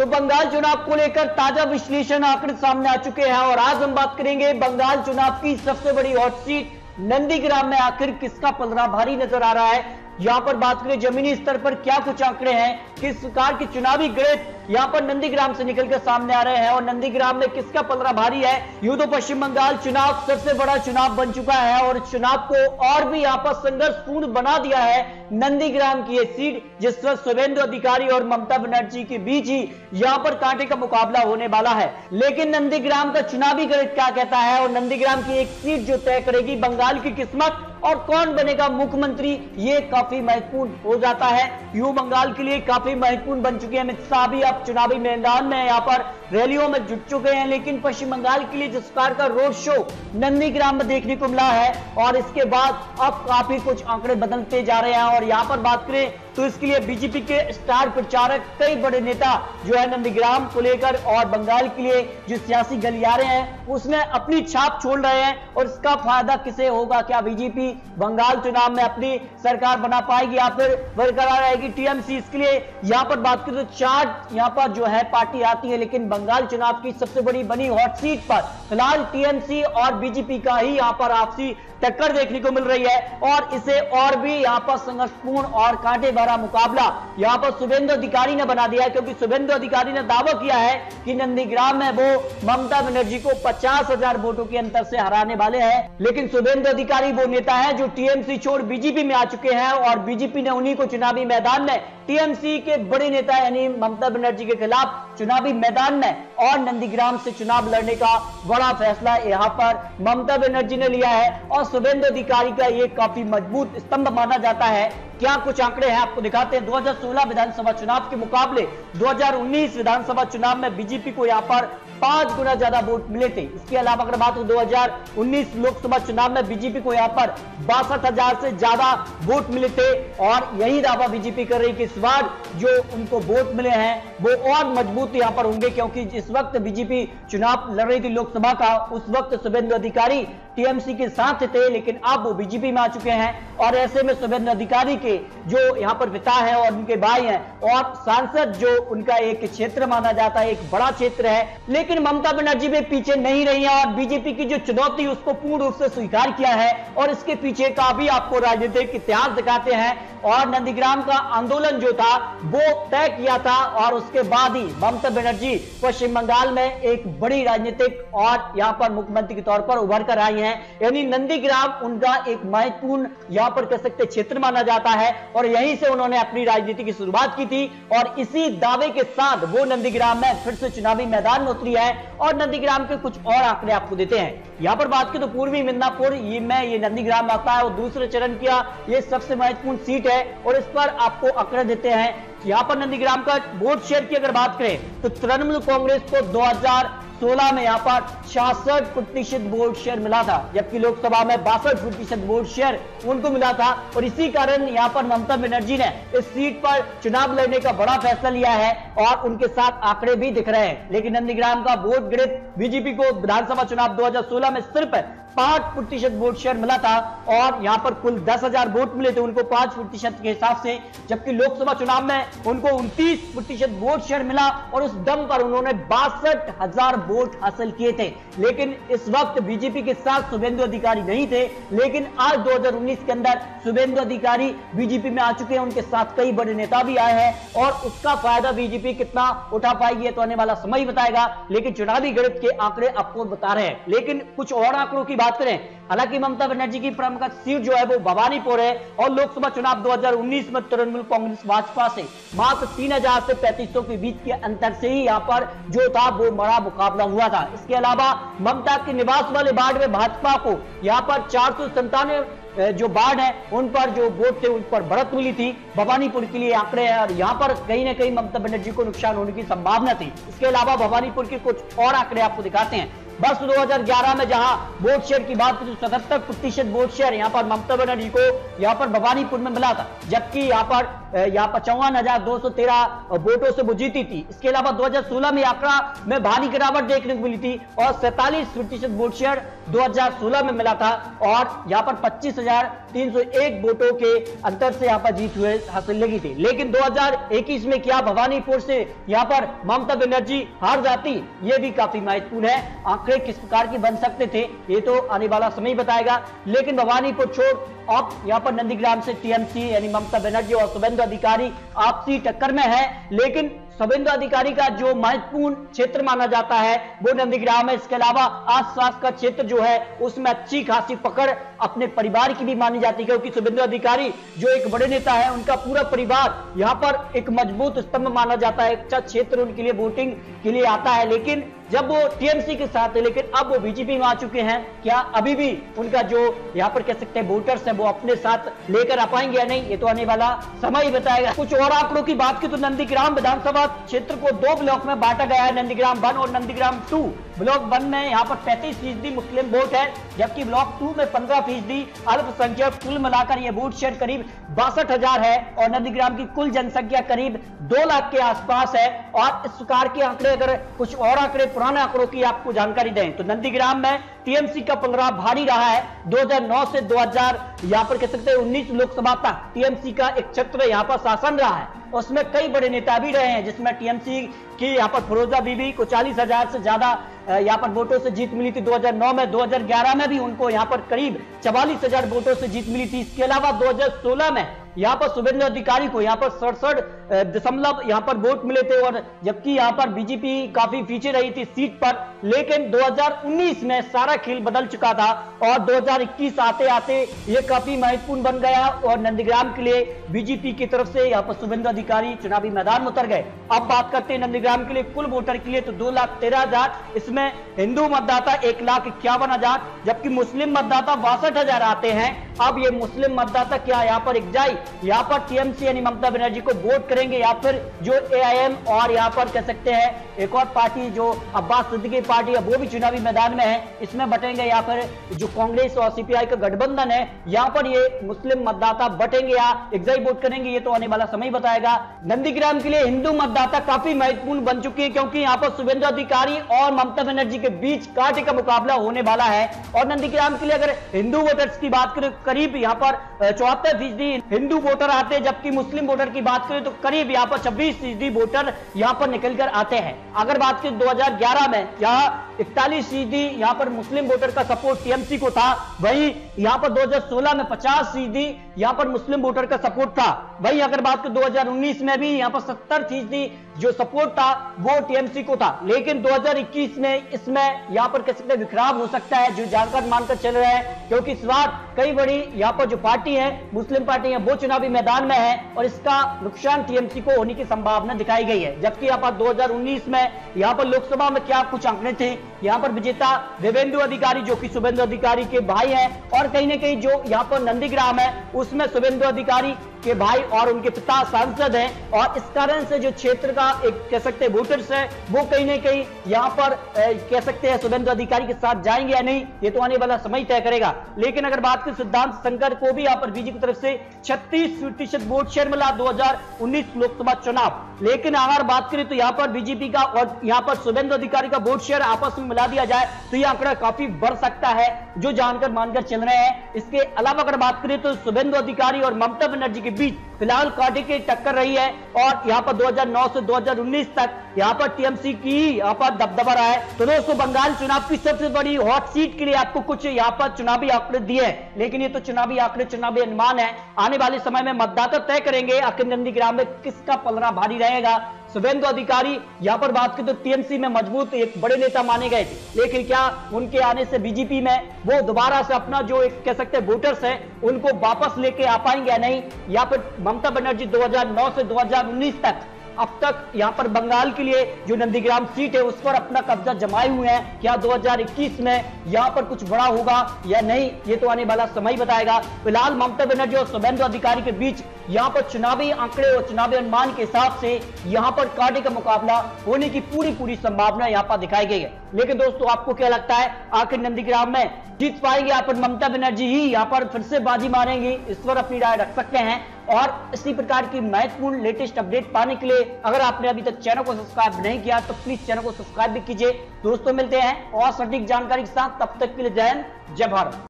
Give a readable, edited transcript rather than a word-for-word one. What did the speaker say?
तो बंगाल चुनाव को लेकर ताजा विश्लेषण आंकड़े सामने आ चुके हैं और आज हम बात करेंगे बंगाल चुनाव की सबसे बड़ी हॉट सीट नंदीग्राम में आखिर किसका पलड़ा भारी नजर आ रहा है। यहां पर बात करें जमीनी स्तर पर क्या कुछ आंकड़े हैं, किस प्रकार की चुनावी गणित यहां पर नंदीग्राम से निकलकर सामने आ रहे हैं और नंदीग्राम में किसका पलड़ा भारी है। यूं तो पश्चिम बंगाल चुनाव सबसे बड़ा चुनाव बन चुका है और इस चुनाव को और भी यहां पर संघर्षपूर्ण बना दिया है नंदीग्राम की यह सीट, जिस वक्त शुभेंदु अधिकारी और ममता बनर्जी के बीच ही यहां पर कांटे का मुकाबला होने वाला है। लेकिन नंदीग्राम का चुनावी गणित क्या कहता है और नंदीग्राम की एक सीट जो तय करेगी बंगाल की किस्मत और कौन बनेगा मुख्यमंत्री, ये काफी महत्वपूर्ण हो जाता है। यूं बंगाल के लिए काफी महत्वपूर्ण बन चुके हैं अमित शाह भी अब चुनावी मैदान में यहां पर रैलियों में जुट चुके हैं। लेकिन पश्चिम बंगाल के लिए जिस प्रकार का रोड शो नंदीग्राम में देखने को मिला है और इसके बाद अब काफी कुछ आंकड़े बदलते जा रहे हैं और यहां पर बात करें तो इसके लिए बीजेपी के स्टार प्रचारक कई बड़े नेता जो है नंदीग्राम को लेकर और बंगाल के लिए जो सियासी गलियारे हैं उसमें अपनी छाप छोड़ रहे हैं और इसका फायदा किसे होगा। क्या बीजेपी बंगाल चुनाव में अपनी सरकार बना पाएगी या फिर बरकरार रहेगी टीएमसी। इसके लिए यहां पर बात करें तो चार यहां पर जो है पार्टी आती है, लेकिन बंगाल चुनाव की सबसे बड़ी बनी हॉट सीट पर फिलहाल टीएमसी और बीजेपी का ही यहां पर आपसी टक्कर देखने को मिल रही है और इसे और भी यहां पर संघर्षपूर्ण और कांटे भरा मुकाबला यहां पर शुभेंदु अधिकारी ने बना दिया है, क्योंकि शुभेंदु अधिकारी ने दावा किया है कि नंदीग्राम में वो ममता बनर्जी को 50,000 वोटों के अंतर से हराने वाले हैं। लेकिन शुभेंदु अधिकारी वो नेता है जो टीएमसी छोड़ बीजेपी में आ चुके हैं और बीजेपी ने उन्हीं को चुनावी मैदान में टीएमसी के बड़े नेता यानी ममता बनर्जी के खिलाफ चुनावी मैदान में और नंदीग्राम से चुनाव लड़ने का बड़ा फैसला यहां पर ममता बनर्जी ने लिया है और शुभेंदु अधिकारी का यह काफी मजबूत स्तंभ माना जाता है। क्या कुछ आंकड़े हैं आपको दिखाते हैं। 2016 विधानसभा चुनाव के मुकाबले 2019 विधानसभा चुनाव में बीजेपी को यहां पर 5 गुना ज्यादा वोट मिले थे। इसके अलावा अगर बात हो 2019 लोकसभा चुनाव में बीजेपी को यहां पर 62,000 से ज्यादा वोट मिले थे और यही दावा बीजेपी कर रही कि इस बार जो उनको वोट मिले हैं वो और मजबूत यहां पर होंगे, क्योंकि जिस वक्त बीजेपी चुनाव लड़ रही थी लोकसभा का उस वक्त शुभेंदु अधिकारी टीएमसी के साथ थे, लेकिन अब वो बीजेपी में आ चुके हैं और ऐसे में शुभेंदु अधिकारी के जो यहां पर पिता है और उनके भाई हैं और सांसद जो उनका एक क्षेत्र माना जाता है, एक बड़ा क्षेत्र है। लेकिन ममता बनर्जी भी पीछे नहीं रही है और बीजेपी की जो चुनौती उसको पूर्ण रूप से स्वीकार किया है और इसके पीछे का भी आपको राजनीतिक इतिहास दिखाते हैं और नंदीग्राम का आंदोलन जो था वो तय किया था और उसके बाद ही ममता बनर्जी पश्चिम बंगाल में एक बड़ी राजनीतिक और यहां पर मुख्यमंत्री के तौर पर उभर कर आई हैं। यानी नंदीग्राम उनका एक महत्वपूर्ण यहां पर कह सकते क्षेत्र माना जाता है और यहीं से उन्होंने अपनी राजनीति की शुरुआत की थी और इसी दावे के साथ वो नंदीग्राम में फिर से चुनावी मैदान में उतरी है और नंदीग्राम के कुछ और आंकड़े आपको देते हैं। यहां पर बात करें तो पूर्वी मिदनापुर ये नंदीग्राम आता है और दूसरे चरण का ये सबसे महत्वपूर्ण सीट है और इस पर आपको आंकड़े देते हैं। यहां पर नंदीग्राम का वोट शेयर की अगर बात करें तो तृणमूल कांग्रेस को 2016 में यहां पर 66% वोट शेयर मिला था, जबकि लोकसभा में 62% वोट शेयर उनको मिला था और इसी कारण यहां पर ममता बनर्जी ने इस सीट पर चुनाव लड़ने का बड़ा फैसला लिया है और उनके साथ आंकड़े भी दिख रहे हैं। लेकिन नंदीग्राम का वोट गणित बीजेपी को विधानसभा चुनाव 2016 में सिर्फ 5% वोट शेयर मिला था और यहां पर कुल 10,000 वोट मिले थे उनको 5% के हिसाब से, जबकि लोकसभा चुनाव में उनको 29% वोट शेयर मिला और उस दम पर उन्होंने 62,000 वोट हासिल किए थे। लेकिन इस वक्त बीजेपी के साथ शुभेंदु अधिकारी नहीं थे, लेकिन आज 2019 के अंदर शुभेंदु अधिकारी बीजेपी में आ चुके हैं, उनके साथ कई बड़े नेता भी आए हैं और उसका फायदा बीजेपी कितना उठा पाएगी तो आने वाला समय बताएगा। लेकिन चुनावी गणित के आंकड़े आपको बता रहे हैं। लेकिन कुछ और आंकड़ों की बात करें, हालांकि ममता बनर्जी की प्रमुख सीट जो है वो भवानीपुर है और लोकसभा चुनाव 2019 में तृणमूल कांग्रेस भाजपा से मात्र 3,000 से 3,500 के बीच के अंतर से ही यहां पर जो था वो बड़ा मुकाबला हुआ था। इसके अलावा ममता के निवास वाले वार्ड में भाजपा को यहां पर 497 जो वार्ड है उन पर जो वोट थे उन पर बढ़त मिली थी। भवानीपुर के लिए आंकड़े हैं और यहां पर कहीं ना कहीं ममता बनर्जी को नुकसान होने की संभावना थी। इसके अलावा भवानीपुर के कुछ और आंकड़े आपको दिखाते हैं। वर्ष 2011 में जहां वोट शेयर की बात करें तो 77% वोट शेयर यहां पर ममता बनर्जी को यहां पर भवानीपुर में मिला था, जबकि यहां पर यहाँ पर 54,213 वोटों से वो जीती थी। इसके अलावा 2016 में आंकड़ा में भारी गिरावट देखने को मिली थी और 47% वोट शेयर 2016 में मिला था और यहाँ पर 25,301 वोटों के अंतर से यहाँ पर जीत हुए हासिल लगी थी। लेकिन 2021 में क्या भवानीपुर से यहाँ पर ममता बनर्जी हार जाती, ये भी काफी महत्वपूर्ण है। आंकड़े किस प्रकार की बन सकते थे ये तो आने वाला समय बताएगा। लेकिन भवानीपुर छोड़ अब यहाँ पर नंदीग्राम से टीएमसी यानी ममता बनर्जी और शुभेंदु अधिकारी आपसी टक्कर में है। लेकिन शुभेंदु अधिकारी का जो महत्वपूर्ण क्षेत्र माना जाता है वो नंदीग्राम है। इसके अलावा आसपास का क्षेत्र जो है उसमें अच्छी खासी पकड़ अपने परिवार की भी मानी जाती है, क्योंकि शुभेंदु अधिकारी जो एक बड़े नेता है उनका पूरा परिवार यहाँ पर एक मजबूत स्तंभ माना जाता है। अच्छा क्षेत्र उनके लिए वोटिंग के लिए आता है। लेकिन जब वो टीएमसी के साथ है, लेकिन अब वो बीजेपी में आ चुके हैं, क्या अभी भी उनका जो यहाँ पर कह सकते हैं वोटर्स है वो अपने साथ लेकर आ पाएंगे या नहीं, ये तो आने वाला समय ही बताएगा। कुछ और आंकड़ों की बात की तो नंदीग्राम विधानसभा क्षेत्र को 2 ब्लॉक में बांटा गया है, नंदीग्राम 1 और नंदीग्राम 2। ब्लॉक 1 में यहाँ पर 35% मुस्लिम वोट है, जबकि ब्लॉक 2 में 15% अल्पसंख्यक। कुल मिलाकर यह वोट शेयर करीब 62,000 है और नंदीग्राम की कुल जनसंख्या करीब 2 लाख के आसपास है। और इस प्रकार के आंकड़े, अगर कुछ और आंकड़े पुराने आंकड़ों की आपको जानकारी दें तो नंदीग्राम में टीएमसी का पलड़ा भारी रहा है। 2009 से 2000 यहाँ पर कह सकते हैं 19 लोकसभा तक टीएमसी का एक क्षेत्र यहाँ पर शासन रहा है। उसमें कई बड़े नेता भी रहे हैं, जिसमें टीएमसी की यहाँ पर फिरोजा बीबी को 40,000 से ज्यादा यहाँ पर वोटों से जीत मिली थी 2009 में। 2011 में भी उनको यहाँ पर करीब 44,000 वोटों से जीत मिली थी। इसके अलावा 2016 में यहाँ पर शुभेंदु अधिकारी को यहाँ पर 67 यहाँ पर वोट मिले थे, और जबकि यहाँ पर बीजेपी काफी पीछे रही थी सीट पर। लेकिन 2019 में सारा खेल बदल चुका था और 2021 आते आते ये काफी महत्वपूर्ण बन गया और नंदीग्राम के लिए बीजेपी की तरफ से यहाँ पर शुभेंदु अधिकारी चुनावी मैदान में उतर गए। अब बात करते हैं नंदीग्राम के लिए कुल वोटर के लिए तो 2,13,000, इसमें हिंदू मतदाता 1,51,000, जबकि मुस्लिम मतदाता 62,000 आते हैं। अब ये मुस्लिम मतदाता क्या यहाँ पर इकजाई यहाँ पर टीएमसी यानी ममता बनर्जी को वोट करेंगे या फिर जो एआईएम और यहाँ पर कह सकते हैं एक और पार्टी जो अब्बास सिद्दीकी पार्टी है वो भी चुनावी मैदान में है, इसमें बटेंगे, या फिर जो कांग्रेस और सीपीआई का गठबंधन है यहाँ पर ये मुस्लिम मतदाता बटेंगे या इकजाई वोट करेंगे, ये तो आने वाला समय बताएगा। नंदीग्राम के लिए हिंदू मतदाता काफी महत्वपूर्ण बन चुके हैं, क्योंकि यहाँ पर शुभेंदु अधिकारी और ममता बनर्जी के बीच कांटे का मुकाबला होने वाला है। और नंदीग्राम के लिए अगर हिंदू वोटर्स की बात करें करीब यहाँ पर 74% हिंदू वोटर आते हैं, जबकि मुस्लिम वोटर की बात करें तो करीब यहाँ पर 26% वोटर यहाँ पर निकल कर आते हैं। अगर बात करें 2011 में यहाँ 41% यहाँ पर मुस्लिम वोटर का सपोर्ट टीएमसी को था, वहीं यहाँ पर 2016 में 50% यहाँ पर मुस्लिम वोटर का सपोर्ट था। वहीं अगर बात करें 2019 में भी यहाँ पर 70% जो सपोर्ट था वो टीएमसी को था। लेकिन 2021 में इसमें यहाँ पर कह सकते हैं विखराव हो सकता है, जो जानकर मानकर चल रहे हैं, क्योंकि इस बार कई बड़ी यहाँ पर जो पार्टी है मुस्लिम पार्टी है वो चुनावी मैदान में है और इसका नुकसान टीएमसी को होने की संभावना दिखाई गई है। जबकि यहाँ पर 2019 में यहाँ पर लोकसभा में क्या कुछ आंकड़े थे, यहाँ पर विजेता देवेंदु अधिकारी जो कि शुभेंदु अधिकारी के भाई हैं, और कहीं ना कहीं जो यहाँ पर नंदीग्राम है उसमें शुभेंदु अधिकारी के भाई और उनके पिता सांसद हैं, और इस कारण से जो क्षेत्र का एक कह सकते हैं वोटर्स है वो कहीं ना कहीं यहाँ पर कह सकते हैं शुभेंदु अधिकारी के साथ जाएंगे या नहीं, ये तो आने वाला समय तय करेगा। लेकिन अगर बात करें सिद्धांत शंकर को भी यहाँ पर बीजेपी की तरफ से 36% वोट शेयर मिला 2019 लोकसभा चुनाव। लेकिन अगर बात करें तो यहाँ पर बीजेपी का और यहाँ पर शुभेंदु अधिकारी का वोट शेयर आपस में मिला दिया जाए तो यह आंकड़ा काफी बढ़ सकता है, जो जानकर मानकर चल रहे हैं। इसके अलावा अगर बात करें तो शुभेंदु अधिकारी और ममता बनर्जी के बीच फिलहाल कांटे की टक्कर रही है, और यहाँ पर 2009 से 2019 तक यहाँ पर टीएमसी की यहाँ पर दबदबा रहा है। तो दोस्तों बंगाल चुनाव की सबसे बड़ी हॉट सीट के लिए आपको कुछ यहाँ पर चुनावी आंकड़े दिए, लेकिन ये तो चुनावी आंकड़े चुनावी अनुमान है। आने वाले समय में मतदाता तय करेंगे आखिर नंदीग्राम में किसका पलड़ा भारी रहेगा। शुभेंदु अधिकारी यहाँ पर बात की तो टीएमसी में मजबूत एक बड़े नेता माने गए थे, लेकिन क्या उनके आने से बीजेपी में वो दोबारा से अपना जो एक कह सकते हैं वोटर्स है उनको वापस लेके आ पाएंगे या नहीं, या फिर ममता बनर्जी 2009 से 2019 तक अब तक यहाँ पर बंगाल के लिए जो नंदीग्राम सीट है उस पर अपना कब्जा जमाए हुए हैं, क्या 2021 में यहाँ पर कुछ बड़ा होगा या नहीं, ये तो आने वाला समय बताएगा। फिलहाल ममता बनर्जी और शुभेंदु अधिकारी के बीच यहाँ पर चुनावी आंकड़े और चुनावी अनुमान के हिसाब से यहाँ पर कांटे का मुकाबला होने की पूरी संभावना यहाँ पर दिखाई गई है। लेकिन दोस्तों आपको क्या लगता है, आखिर नंदीग्राम में जीत पाएंगे यहाँ पर ममता बनर्जी ही यहाँ पर फिर से बाजी मारेंगी? इस पर अपनी राय रख सकते हैं। और इसी प्रकार की महत्वपूर्ण लेटेस्ट अपडेट पाने के लिए अगर आपने अभी तक चैनल को सब्सक्राइब नहीं किया तो प्लीज चैनल को सब्सक्राइब भी कीजिए। दोस्तों मिलते हैं और सटीक जानकारी के साथ, तब तक के लिए जय हिंद, जय भारत।